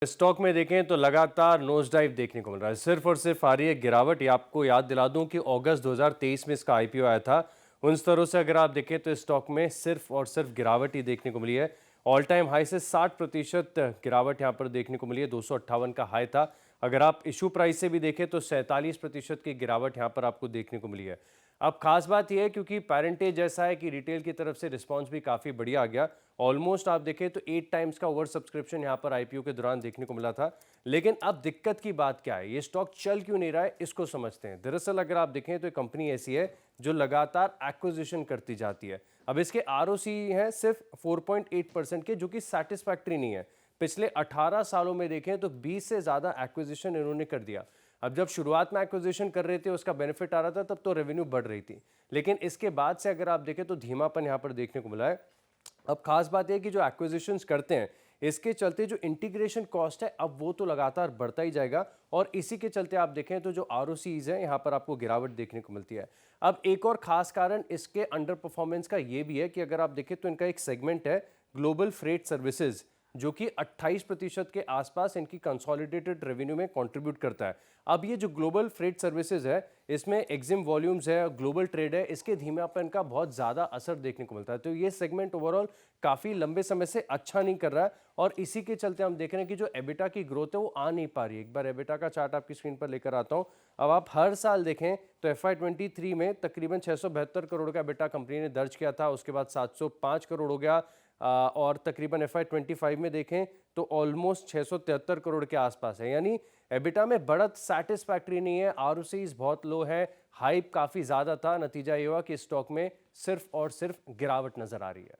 Stock में देखें तो लगातार नोज डाइव देखने को मिल रहा है। सिर्फ और सिर्फ आ रही है गिरावट। ये आपको याद दिला दूं कि अगस्त 2023 में इसका आईपीओ आया था। उन स्तरों से अगर आप देखें तो स्टॉक में सिर्फ और सिर्फ गिरावट ही देखने को मिली है। ऑल टाइम हाई से 60% गिरावट यहां पर देखने को मिली है। 258 का हाई था। अगर आप इशू प्राइस से भी देखें तो 47% की गिरावट यहां पर आपको देखने को मिली है। अब खास बात यह है क्योंकि पेरेंटेज ऐसा है कि रिटेल की तरफ से रिस्पांस भी काफ़ी बढ़िया आ गया। ऑलमोस्ट आप देखें तो 8 टाइम्स का ओवर सब्सक्रिप्शन यहां पर आईपीओ के दौरान देखने को मिला था। लेकिन अब दिक्कत की बात क्या है, ये स्टॉक चल क्यों नहीं रहा है, इसको समझते हैं। दरअसल अगर आप देखें तो कंपनी ऐसी है जो लगातार एक्विजिशन करती जाती है। अब इसके आरओसी है सिर्फ 4.8% के, जो कि सेटिस्फैक्ट्री नहीं है। पिछले 18 सालों में देखें तो 20 से ज्यादा एक्विजिशन इन्होंने कर दिया। अब जब शुरुआत में एक्विजिशन कर रहे थे, उसका बेनिफिट आ रहा था, तब तो रेवेन्यू बढ़ रही थी। लेकिन इसके बाद से अगर आप देखें तो धीमापन यहां पर देखने को मिला है। अब खास बात यह कि जो एक्विजिशंस करते हैं, इसके चलते जो इंटीग्रेशन कॉस्ट है, अब वो तो लगातार बढ़ता ही जाएगा। और इसी के चलते आप देखें तो जो आरओसीज है, यहां पर आपको गिरावट देखने को मिलती है। अब एक और खास कारण इसके अंडर परफॉर्मेंस का ये भी है कि अगर आप देखें तो इनका एक सेगमेंट है ग्लोबल फ्रेट सर्विसेज, जो कि 28% के आसपास इनकी कंसोलिडेटेड रेवेन्यू में कंट्रीब्यूट करता है। अब ये जो ग्लोबल फ्रेट सर्विसेज है, इसमें एग्जिम वॉल्यूम्स है, ग्लोबल ट्रेड है, इसके धीमापन का बहुत ज़्यादा असर देखने को मिलता है। तो ये सेगमेंट ओवरऑल काफ़ी लंबे समय से अच्छा नहीं कर रहा है। और इसी के चलते हम देख रहे हैं कि जो एबिटा की ग्रोथ है वो आ नहीं पा रही है। एक बार एबिटा का चार्ट आपकी स्क्रीन पर लेकर आता हूँ। अब आप हर साल देखें तो FY23 में तकरीबन 672 करोड़ का एबिटा कंपनी ने दर्ज किया था। उसके बाद 705 करोड़ हो गया। और तकरीबन FY25 में देखें तो ऑलमोस्ट 673 करोड़ के आसपास है। यानी एबिटा में बढ़त सैटिस्फैक्ट्री नहीं है, आरओसीज बहुत लो है, हाइप काफ़ी ज़्यादा था। नतीजा ये हुआ कि स्टॉक में सिर्फ और सिर्फ गिरावट नज़र आ रही है।